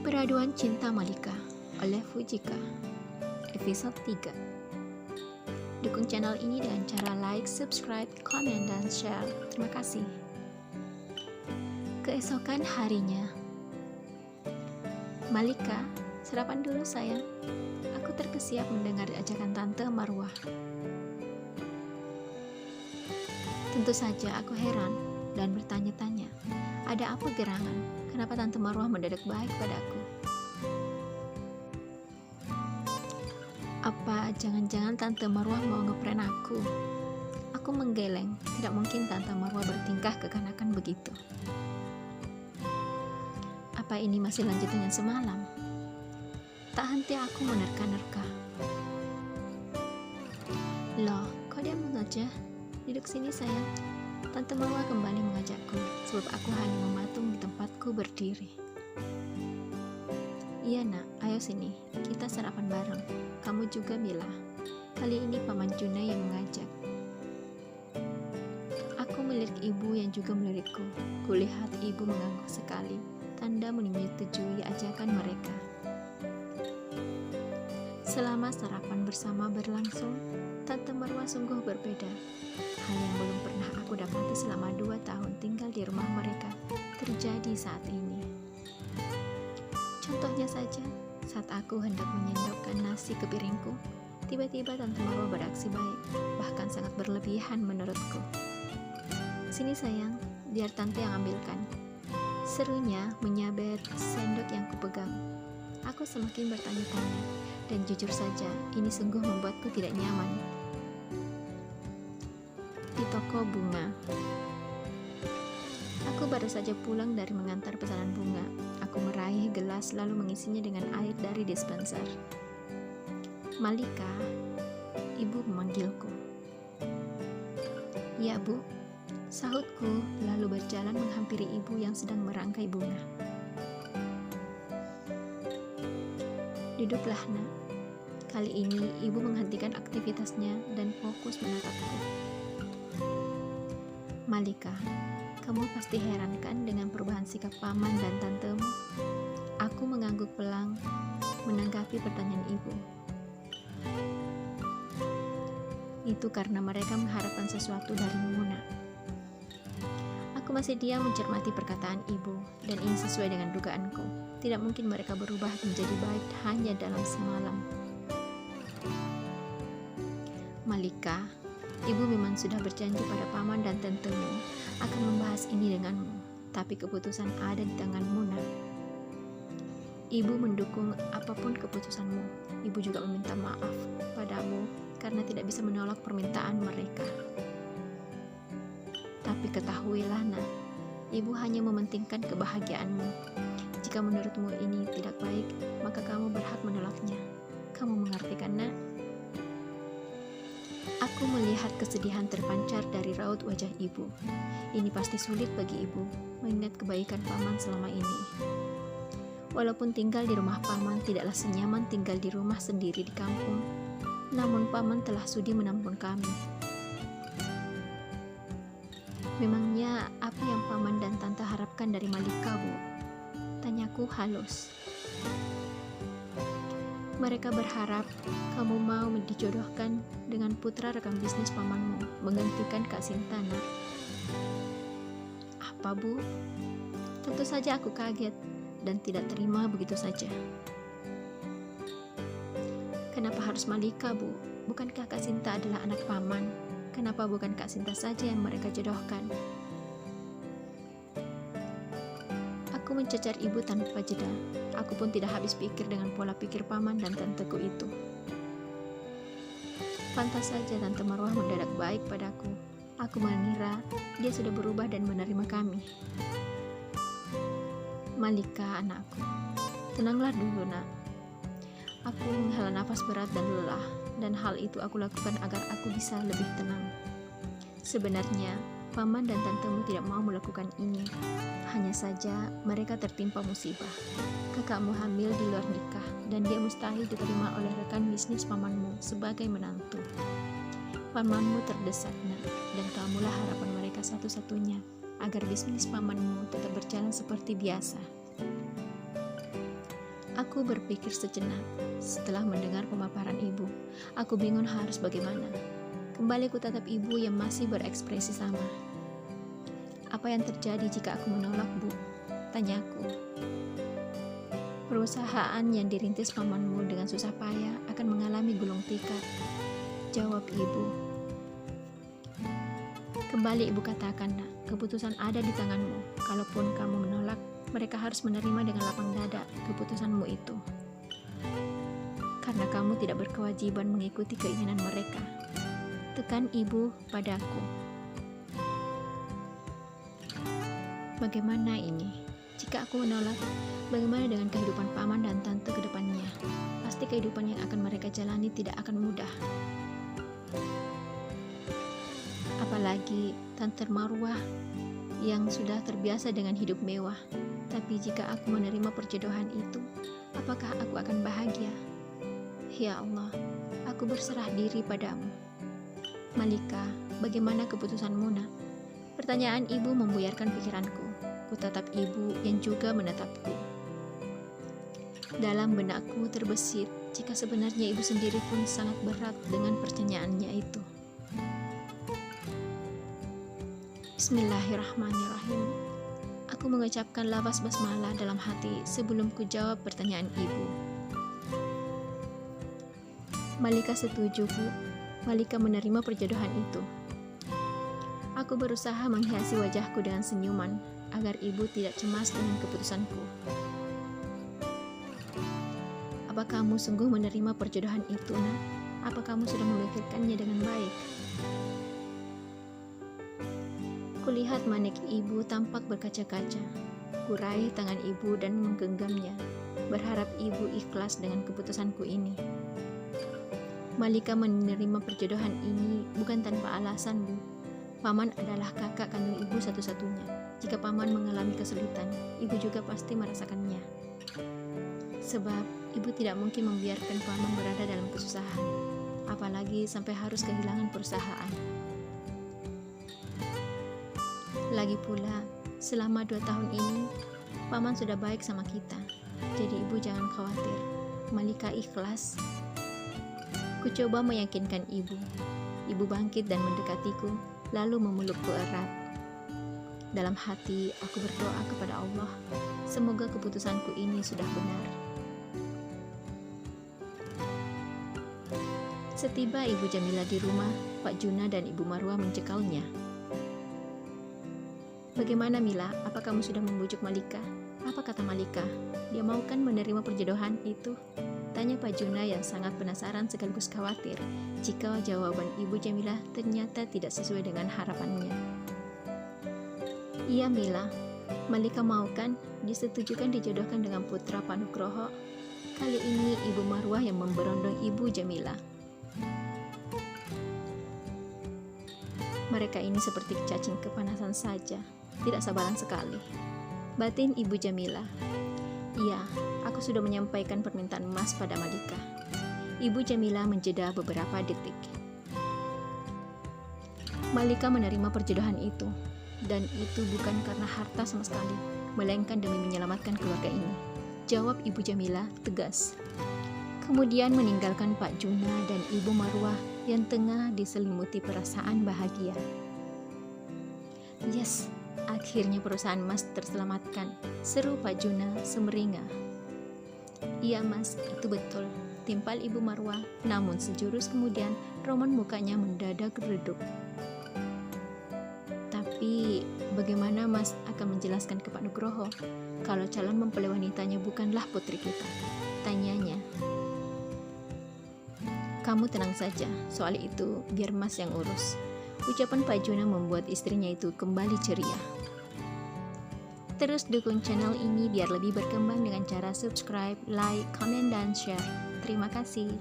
Peraduan Cinta Malika oleh Fujika, episode 3. Dukung channel ini dengan cara like, subscribe, komen, dan share. Terima kasih. Keesokan harinya, Malika, sarapan dulu sayang. Aku terkesiap mendengar ajakan Tante Marwah. Tentu saja aku heran dan bertanya-tanya, ada apa gerangan? Kenapa Tante Marwah mendadak baik padaku? Apa jangan-jangan Tante Marwah mau ngeprank aku? Aku menggeleng, tidak mungkin Tante Marwah bertingkah kekanakan begitu. Apa ini masih lanjutan yang semalam? Tak henti aku menerka-nerka. Loh, kok diam aja? Duduk sini sayang. Tante Marwah kembali mengajakku, sebab aku hanya mematung di tempatku berdiri. Iya nak, ayo sini, kita sarapan bareng. Kamu juga Mila. Kali ini Paman Junai yang mengajak. Aku melirik ibu yang juga melirikku. Kulihat ibu mengangguk sekali, tanda menyetujui ajakan mereka. Selama sarapan bersama berlangsung, Tante Marwah sungguh berbeda. Hal yang belum pernah aku dapati selama 2 tahun tinggal di rumah mereka terjadi saat ini. Contohnya saja, saat aku hendak menyendokkan nasi ke piringku, tiba-tiba Tante Marwah beraksi baik, bahkan sangat berlebihan menurutku. Sini sayang, biar Tante yang ambilkan. Serunya menyabet sendok yang kupegang. Aku semakin bertanya-tanya, dan jujur saja, ini sungguh membuatku tidak nyaman. Di toko bunga. Aku baru saja pulang dari mengantar pesanan bunga. Aku meraih gelas lalu mengisinya dengan air dari dispenser. Malika, ibu memanggilku. Ya bu, sahutku lalu berjalan menghampiri ibu yang sedang merangkai bunga. Duduklah nak. Kali ini ibu menghentikan aktivitasnya dan fokus menatapku. Malika, kamu pasti heran kan dengan perubahan sikap paman dan tantemu? Aku mengangguk pelang menanggapi pertanyaan ibu. Itu karena mereka mengharapkan sesuatu dari Muna. Aku masih diam mencermati perkataan ibu, dan ini sesuai dengan dugaanku. Tidak mungkin mereka berubah menjadi baik hanya dalam semalam. Malika, ibu memang sudah berjanji pada paman dan tantemu akan membahas ini denganmu, tapi keputusan ada di tangan Muna. Ibu mendukung apapun keputusanmu. Ibu juga meminta maaf padamu karena tidak bisa menolak permintaan mereka. Tapi ketahuilah nak, ibu hanya mementingkan kebahagiaanmu. Jika menurutmu ini tidak baik, maka kamu berhak menolaknya. Kamu mengerti kan nak? Aku melihat kesedihan terpancar dari raut wajah ibu. Ini pasti sulit bagi ibu mengingat kebaikan paman selama ini. Walaupun tinggal di rumah paman tidaklah senyaman tinggal di rumah sendiri di kampung, namun paman telah sudi menampung kami. Memangnya apa yang paman dan tante harapkan dari Malika, bu? Tanyaku halus. Mereka berharap kamu mau dijodohkan dengan putra rekan bisnis pamanmu, menggantikan Kak Sinta, nak. Apa, bu? Tentu saja aku kaget dan tidak terima begitu saja. Kenapa harus Malika, bu? Bukankah Kak Sinta adalah anak paman? Kenapa bukan Kak Sinta saja yang mereka jodohkan? Aku mencecar ibu tanpa jeda. Aku pun tidak habis pikir dengan pola pikir paman dan tanteku itu. Pantas saja Tante Marwah mendadak baik padaku. Aku mengira dia sudah berubah dan menerima kami. Malika, anakku, tenanglah dulu nak. Aku menghela nafas berat dan lelah, dan hal itu aku lakukan agar aku bisa lebih tenang. Sebenarnya, paman dan tantemu tidak mau melakukan ini. Hanya saja mereka tertimpa musibah. Kakakmu hamil di luar nikah, dan dia mustahil diterima oleh rekan bisnis pamanmu sebagai menantu. Pamanmu terdesak nak, dan kamulah harapan mereka satu-satunya agar bisnis pamanmu tetap berjalan seperti biasa. Aku berpikir sejenak. Setelah mendengar pemaparan ibu, aku bingung harus bagaimana. Kembali ku tatap ibu yang masih berekspresi sama. Apa yang terjadi jika aku menolak, Bu? Tanyaku. Perusahaan yang dirintis pamanmu dengan susah payah akan mengalami gulung tikar, jawab ibu. Kembali ibu katakan, nak, keputusan ada di tanganmu. Kalaupun kamu menolak, mereka harus menerima dengan lapang dada keputusanmu itu. Karena kamu tidak berkewajiban mengikuti keinginan mereka. Tekan ibu padaku. Bagaimana ini? Jika aku menolak, bagaimana dengan kehidupan paman dan tante ke depannya? Pasti kehidupan yang akan mereka jalani tidak akan mudah. Apalagi Tante Marwah yang sudah terbiasa dengan hidup mewah. Tapi jika aku menerima perjodohan itu, apakah aku akan bahagia? Ya Allah, aku berserah diri padamu. Malika, bagaimana keputusanmu, nak? Pertanyaan ibu membuyarkan pikiranku. Ku tatap ibu yang juga menatapku. Dalam benakku terbesit jika sebenarnya ibu sendiri pun sangat berat dengan pertanyaannya itu. Bismillahirrahmanirrahim. Aku mengucapkan lafaz basmalah dalam hati sebelum ku jawab pertanyaan ibu. Malika setuju, Bu. Malika menerima perjodohan itu. Aku berusaha menghiasi wajahku dengan senyuman agar ibu tidak cemas dengan keputusanku. Apa kamu sungguh menerima perjodohan itu, nak? Apa kamu sudah memikirkannya dengan baik? Kulihat manik ibu tampak berkaca-kaca. Kuraih tangan ibu dan menggenggamnya, berharap ibu ikhlas dengan keputusanku ini. Malika menerima perjodohan ini bukan tanpa alasan, Bu. Paman adalah kakak kandung ibu satu-satunya. Jika paman mengalami kesulitan, ibu juga pasti merasakannya. Sebab ibu tidak mungkin membiarkan paman berada dalam kesusahan, apalagi sampai harus kehilangan perusahaan. Lagi pula, selama 2 tahun ini, paman sudah baik sama kita. Jadi ibu jangan khawatir. Malika ikhlas. Ku coba meyakinkan ibu. Ibu bangkit dan mendekatiku, lalu memelukku erat. Dalam hati, aku berdoa kepada Allah, semoga keputusanku ini sudah benar. Setiba Ibu Jamila di rumah, Pak Juna dan Ibu Marwah mencekalnya. Bagaimana, Mila? Apa kamu sudah membujuk Malika? Apa kata Malika? Dia mau kan menerima perjodohan itu? Tanya Pak Juna yang sangat penasaran sekaligus khawatir jika jawaban Ibu Jamila ternyata tidak sesuai dengan harapannya. Iya, Mila. Malika mau kan disetujukan dijodohkan dengan putra Pak Nugroho. Kali ini Ibu Marwah yang memberondong Ibu Jamila. Mereka ini seperti cacing kepanasan saja, tidak sabaran sekali. Batin Ibu Jamila. Iya, aku sudah menyampaikan permintaan Mas pada Malika. Ibu Jamila menjeda beberapa detik. Malika menerima perjodohan itu, dan itu bukan karena harta sama sekali, melainkan demi menyelamatkan keluarga ini, jawab Ibu Jamila tegas. Kemudian meninggalkan Pak Juna dan Ibu Marwah yang tengah diselimuti perasaan bahagia. Yes, akhirnya perusahaan Mas terselamatkan, seru Pak Juna semeringah. Iya Mas, itu betul, timpal Ibu Marwah, namun sejurus kemudian roman mukanya mendadak redup. Tapi bagaimana Mas akan menjelaskan ke Pak Nugroho kalau calon mempelai wanitanya bukanlah putri kita? Tanyanya. Kamu tenang saja, soal itu biar Mas yang urus. Ucapan Pak Juna membuat istrinya itu kembali ceria. Terus dukung channel ini biar lebih berkembang dengan cara subscribe, like, komen, dan share. Terima kasih.